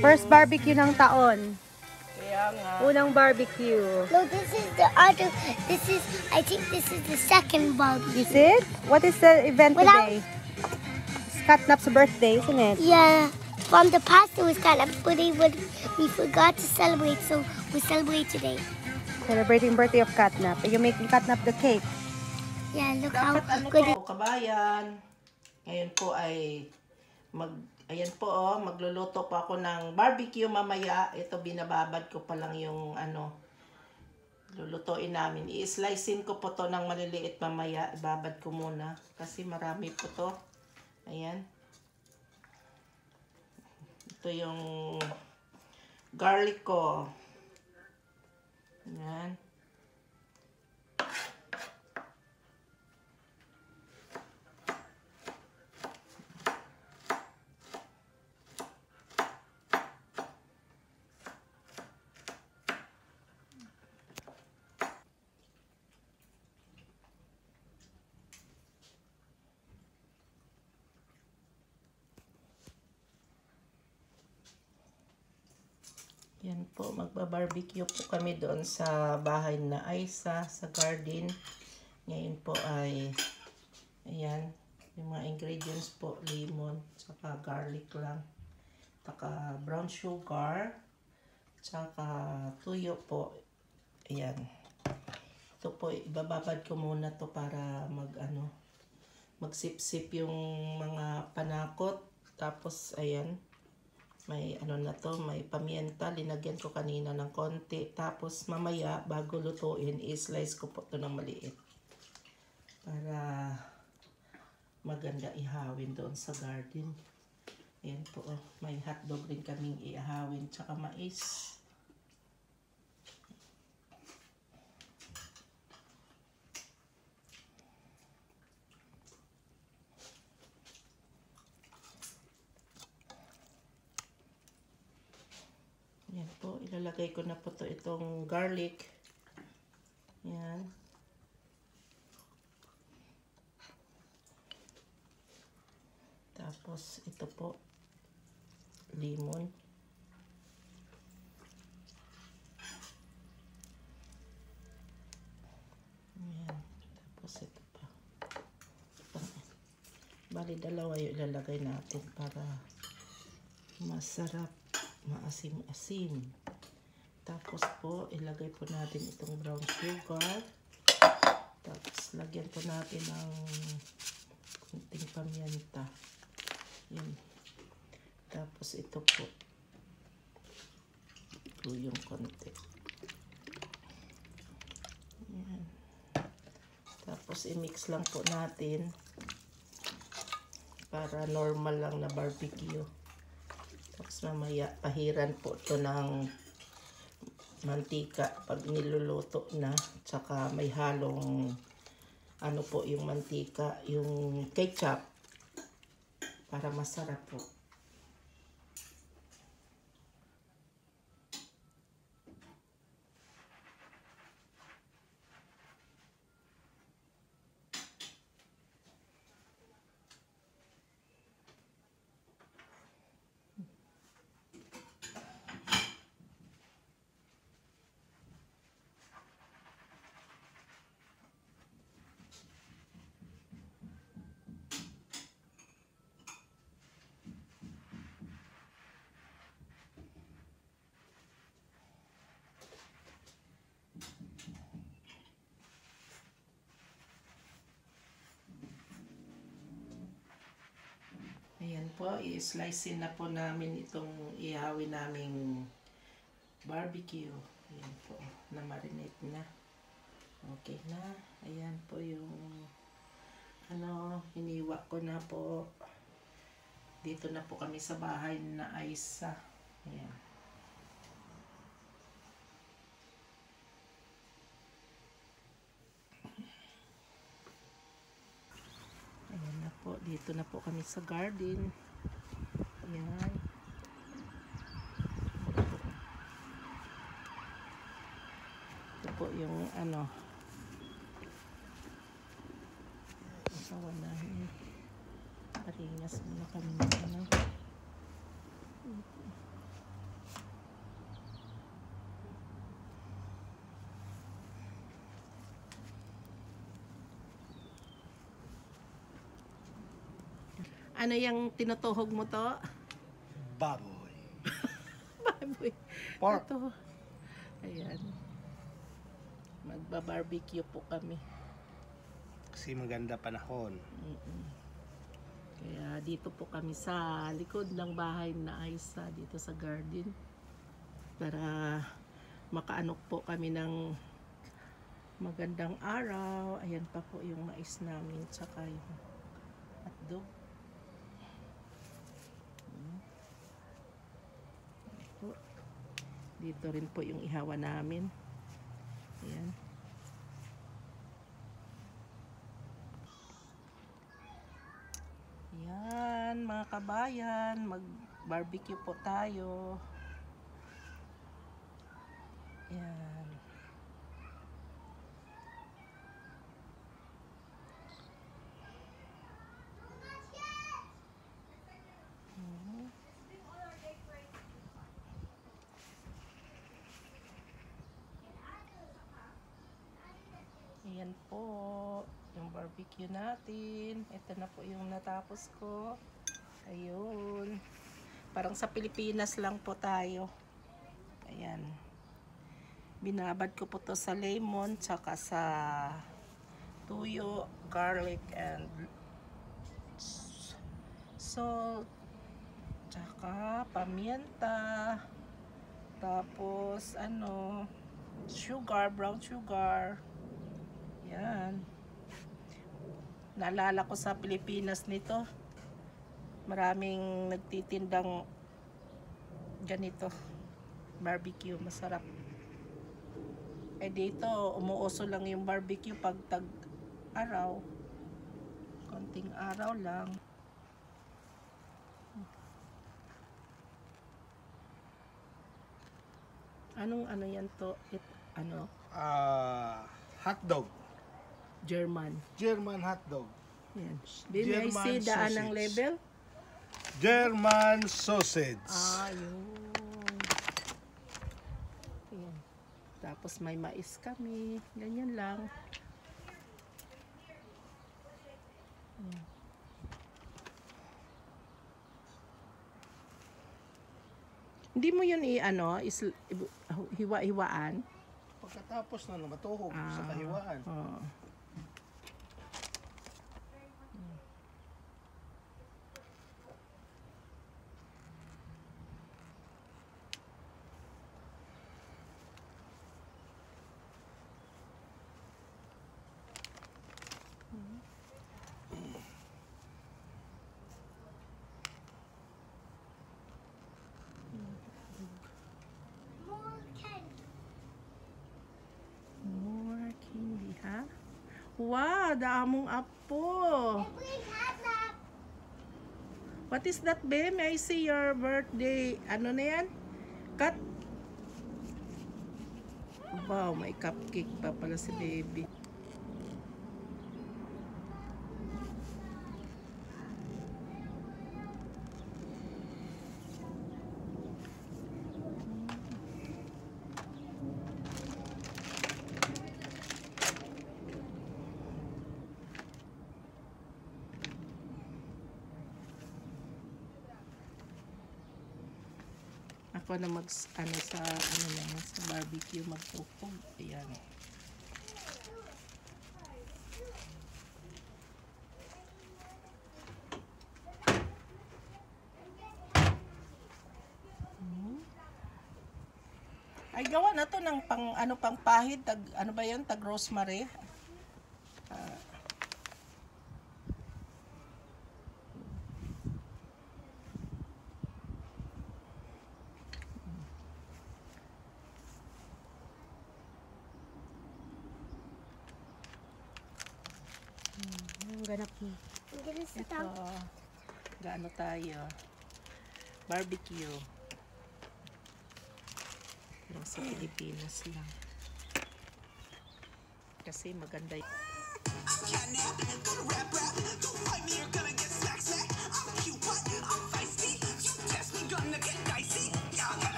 First barbecue ng taon. Kaya nga. Unang barbecue. No, this is the other. I think this is the second barbecue. Is it? What is the event today? It's Catnap's birthday, isn't it? Yeah. From the past, it was kind of, but we forgot to celebrate, so we celebrate today. Celebrating birthday of Catnap. Are you making Catnap the cake? Yeah, look how Dapat good po, kabayan. Ngayon po ay ayan po magluluto po ako ng barbecue mamaya. Ito binababad ko pa lang yung lulutuin namin. I-slicein ko po to ng maliliit mamaya. Ibabad ko muna kasi marami po to. Ayan. Ito yung garlic ko. Ayan. Yan po, magba-barbecue po kami doon sa bahay na Aisa, sa garden. Ngayon po ay, ayan, yung mga ingredients po, lemon, saka garlic lang, saka brown sugar, saka tuyo po. Ayan. Ito po, ibababad ko muna to para magsip-sip yung mga panakot. Tapos, ayan. May may pamienta, linagyan ko kanina ng konti. Tapos mamaya, bago lutuin, i-slice ko po ito ng maliit. Para maganda ihawin doon sa garden. Ayan po, may hotdog rin kaming ihawin, tsaka mais. Yan po, ilalagay ko na po itong garlic. Yan. Tapos ito po, lemon. Yan. Tapos ito pa. Bali, dalawa yung ilalagay natin para masarap. Maasim-asim. Tapos po, ilagay po natin itong brown sugar. Tapos, lagyan po natin ng kunting pamienta. Yan. Tapos, ito po. Ito yung konti. Yan. Tapos, i-mix lang po natin para normal lang na barbecue. Tapos mamaya, pahiran po ito ng mantika pag niluluto na. Tsaka may halong, po yung mantika, yung ketchup. Para masarap po. Ayan po, i-slice na po namin itong ihawin naming barbecue. Ayan po, na-marinate na. Okay na. Ayan po yung hiniwa ko na po. Dito na po kami sa bahay na Aisa. Ayan. Ayan na po. Dito na po kami sa garden. Ayan. Ito po yung asawa namin. Paringas muna kami ng Ano yung tinutuhog mo to? Baboy. Baboy. Pork. Ito. Ayan. Magba-barbecue po kami. Kasi maganda panahon. Kaya dito po kami sa likod ng bahay na Aisa, dito sa garden. Para makaanok po kami ng magandang araw. Ayan pa po yung mais namin, tsaka yung hotdog. Dito rin po yung ihawa namin. Ayan. Ayan, mga kabayan, mag-barbecue po tayo. Ayan. Ayan po, yung barbecue natin. Ito na po yung natapos ko. Ayun. Parang sa Pilipinas lang po tayo. Ayan. Binabad ko po to sa lemon, tsaka sa tuyo, garlic, and salt, tsaka pamienta, tapos ano, sugar, brown sugar. Yan. Naalala ko sa Pilipinas nito. Maraming nagtitindang ganito. Barbecue, masarap. Eh dito, umuuso lang yung barbecue pag tag-araw. Konting araw lang. Anong ano yan to? Ano? Hotdog. German. German hotdog. Yan. May German see daan ng sausage. label? German sausage. Yun. Ayan. Tapos may mais kami. Ganyan lang. Ayan. Hindi mo yun hiwa-hiwaan? Pagkatapos na matuhog sa kahiwaan. Oo. More candy, ha? Wow, damong apo. What is that, babe? May I see your birthday? Ano na yan? Cut? Wow, may cupcake pa pala si baby. Ako na sa barbecue magtupog. Ayan. Ay gawa na to ng pang pahid, ano ba 'yan? Tag rosemary. Ang ganap mo. I'm gonna sit Ito, down. gaano tayo? Barbecue. Pero sa Pilipinas lang. Kasi maganda yun.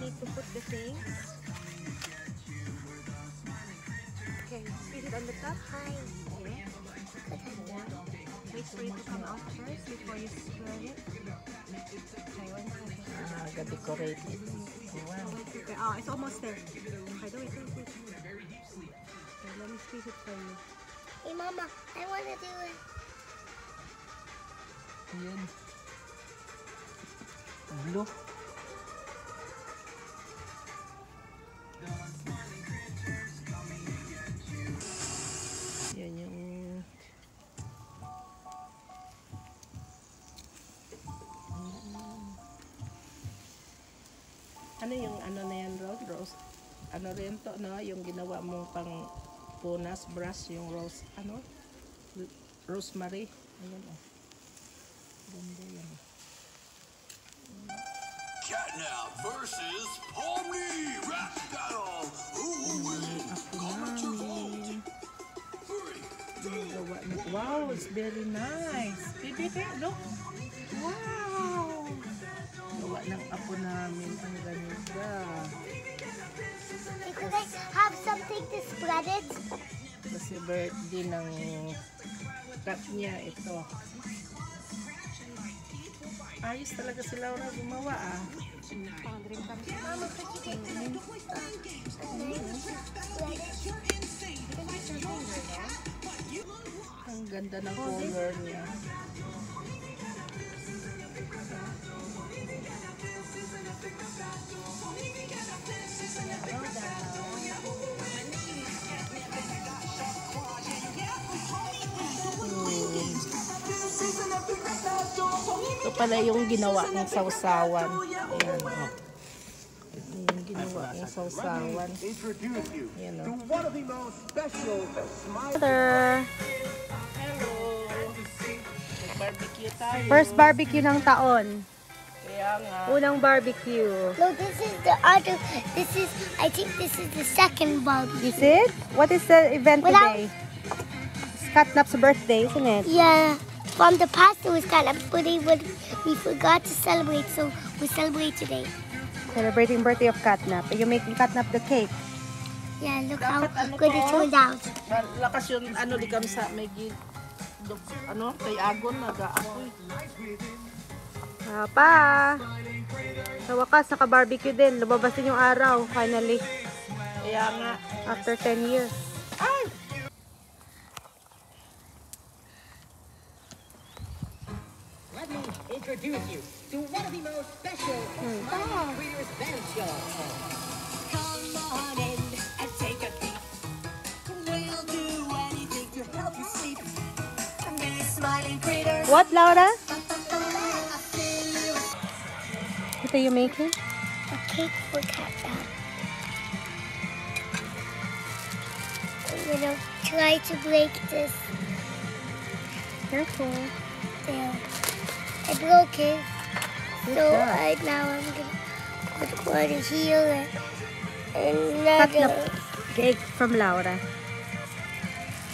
need to put the thing. Okay, squeeze it on the top. Hi. Okay. Wait for it to come out first before you spread it. Okay, 1 second. Nag-decorate it. Wow. Okay, oh, it's almost there. Okay, wait. Okay, let me squeeze it for you. Hey, Mama, I want to do it. Ayan. Blue. Yan yung ano yung ano na yan, Rose? Ano rin to, no? Yung ginawa mong pang punas brush, yung rose, ano? Rosemary. Ayan, oh. Ganda yan. Catnap versus Pomni rap battle. Who will win? Comment your vote. 3, 2, Wow, it's very nice. Baby, look. Wow. Gawa ng apo namin ang ganito. Hey, could I have something to spread it? Kasi birthday ng cat niya ito. Ayos talaga si Laura gumawa ah. Mama, could you get Ang ganda ng color niya. Ito pala yung ginawa ng sausawan. Ayan, oh. Yung ginawa ng sausawan. introduce you Ayan, to oh. one of the most special smile. Hello! Barbecue tayo. First barbecue ng taon. Kaya nga. Unang barbecue. No, this is the other. I think this is the second barbecue. Is it? What is the event Without- today? It's Catnap's birthday, isn't it? Yeah, from the past it was kind of, but we forgot to celebrate, so we celebrate today. Celebrating birthday of Catnap. Are you making Catnap the cake? Yeah, look how Dapat ano good to? it turned out. Lakas yung ano di kami sa may ano kay Agon nag-aapoy. Pa! Sa wakas, naka-barbecue din. Lumabas din yung araw, finally. Kaya nga. After 10 years. Ay! Let me introduce you to one of the most special Breeders' Band Show. Come on in and take a seat. We'll do anything to help you sleep. These smiling critters. What, Laura? What are you making? A cake for Catnap. I'm gonna try to break this. Careful. There. I broke it. Good So job. now I'm gonna put one here and another. Cake from Laura.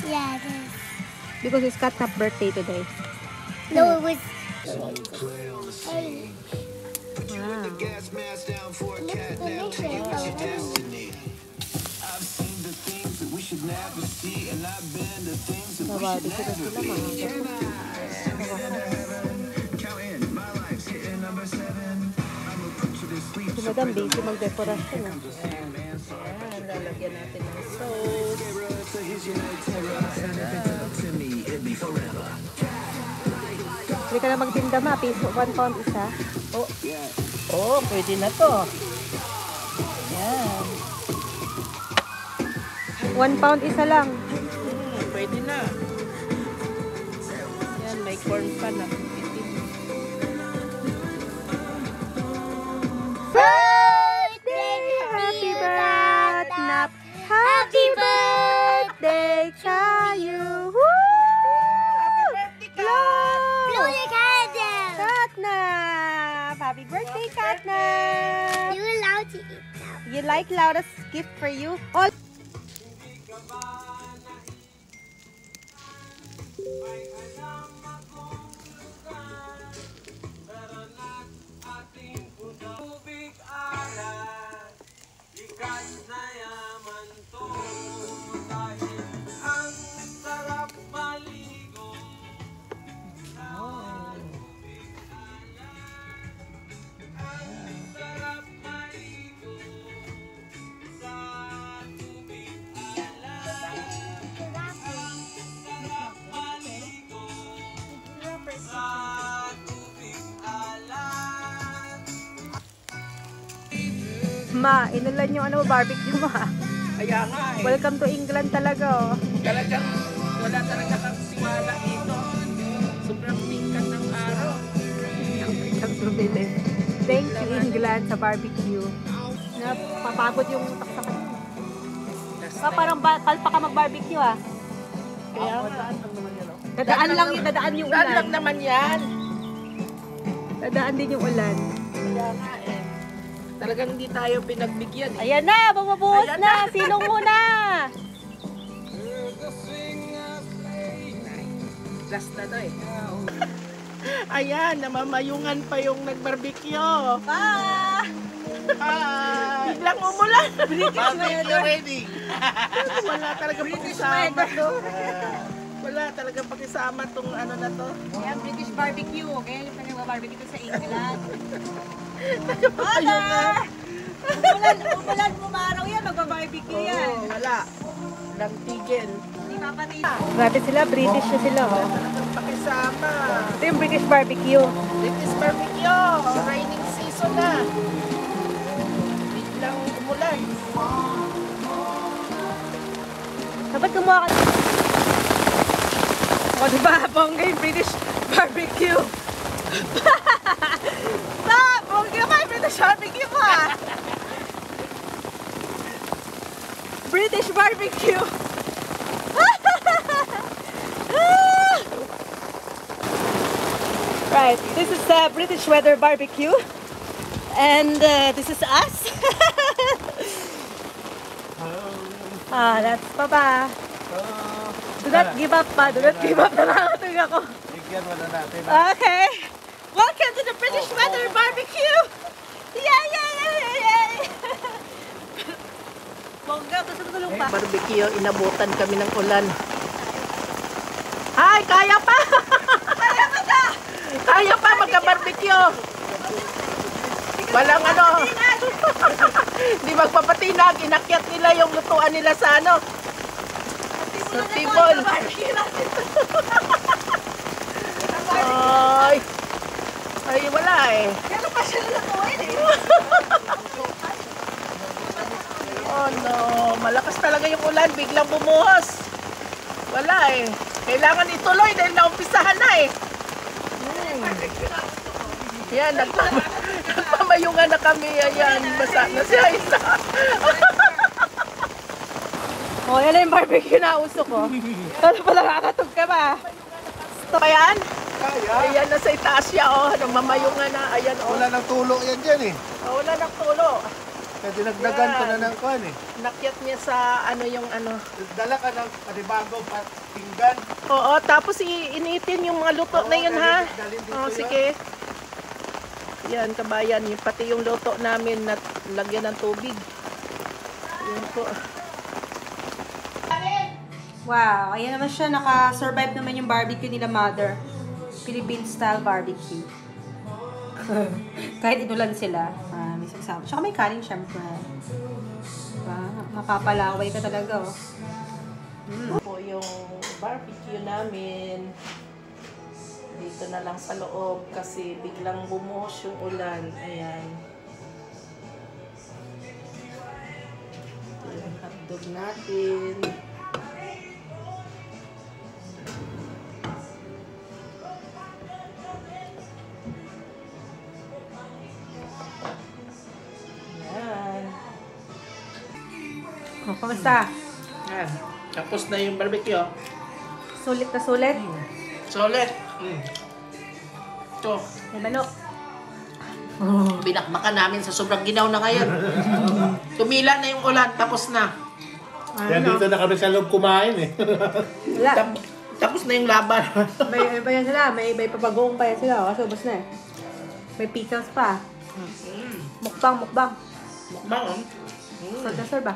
Yeah, it is. Because it's Catnap birthday today. No, it was. Hey, Wow. Gas mask down for a look at the mission. destiny. I've seen the things that we should never see, and I've been the things that we should never be. Counting my life's hitting number 7. I'ma put you to sleep. Si Madam busy mag-decorasyon. Ayan, lalagyan natin ng sauce. To me, it'd be forever. Hindi ka na magtinda ma. Piso, 1 pound isa. Oh, pwede na to. Yan. 1 pound isa lang. Pwede na. Yan, may corn pa na. Itim. Birthday, Happy dear Catnap! Catnap. Happy birthday to you! Woo! Blow the candle. Catnap! Happy birthday, Catnap! You're allowed to eat now. You like Laura's gift for you? All Tubig alat, likas na yaman to. Dahil ang sarap maligo sa tubig alat. Ang sarap maligo sa tubig alat. Ang sarap maligo sa tubig alat. Ma, inulan yung ano, barbecue mo ha. Kaya nga eh. Welcome to England talaga oh. Talagang wala talaga kang siwala dito. Sobrang tingkat ng araw. Ang bumili. Thank you England sa barbecue. Napapagod yung utak sa kanya. Pa, parang kalpa ka mag-barbecue ah. Kaya nga. Dadaan lang yung, dadaan yung Saan lang ulan. naman yan? Dadaan din yung ulan. Kaya nga eh. Talagang hindi tayo pinagbigyan eh. Ayan na, bumabuhos Ayan na. Silong muna. Last na to eh. Ayan, namamayungan pa yung nag-barbecue. Pa! Biglang umulan. Barbecue ready! Wala talaga pakisama to. Wala talaga pakisama tong ano na to. Ayan, British barbecue. Okay, yung nag-barbecue sa England. Nagpapayungan. Umulan, umaraw yan. Magbabarbecue yan. Oo, wala. Walang tigil. Hindi papatay. Grabe sila, British na sila. Oh. Talagang pakisama. Ito yung British barbecue. British barbecue. Raining season na. Biglang umulan. Dapat kumuha ka. O diba, bongga yung British barbecue. Bongga pa yung British barbecue mo ah. British barbecue. Right, this is the British weather barbecue. And this is us. That's Papa. Do not give up pa. Do not give up. Nakakatuloy ako. Bigyan mo na natin. Okay. Welcome to the British weather barbecue. Yay! Bongga, gusto ko tulong pa. Barbecue, inabutan kami ng ulan. Ay, kaya pa! Kaya pa magka-barbecue! Walang ano. Hindi magpapatinag. Inakyat nila yung lutuan nila sa ano. Sa table. Ay. Ay, wala eh. Kaya pa siya lutuin eh. Oh no, malakas talaga yung ulan, biglang bumuhos. Wala eh. Kailangan ituloy dahil naumpisahan na eh. Yan, nagpamayungan na kami. Ayan, basa na siya isa. Oh, yan na yung barbecue na uso ko. Ano pala nakakatog ka ba? Ito yan? Kaya. Ayan na sa itaas siya oh. Mamayungan na. Ayan oh. Wala nang tulo yan dyan eh. Oh, wala nang tulo. Kaya dinagdagan ko na ng kwan eh. Nakyat niya sa ano yung ano. Dala ka ng panibago patinggan. Oo, tapos initin yung mga luto na yun ha. dalhin dito Oh, yan. sige. Yan, kabayan. Yung, pati yung luto namin na lagyan ng tubig. Yan po. Wow, ayan naman siya. Naka-survive naman yung barbecue nila mother. Philippine style barbecue. Kahit inulan sila, may sagsama. Tsaka may kanin syempre. Diba? Mapapalaway ka talaga oh. Po yung barbecue namin. Dito na lang sa loob kasi biglang bumuhos yung ulan. Ayan. Ito yung hotdog natin. Ayan. Oh, kamusta? Ayan. Tapos na yung barbecue. Sulit na sulit? Solid. Ito. May manok. Binakbakan namin sa sobrang ginaw na ngayon. Tumila na yung ulan. Tapos na. Kaya dito na kami sa loob kumain eh. Wala. Tapos na yung laban. May yan sila. May papagong pa yan sila. Kasi ubos na eh. May pickles pa. Mm. Mukbang. Mukbang, oh. Serve na serve ba?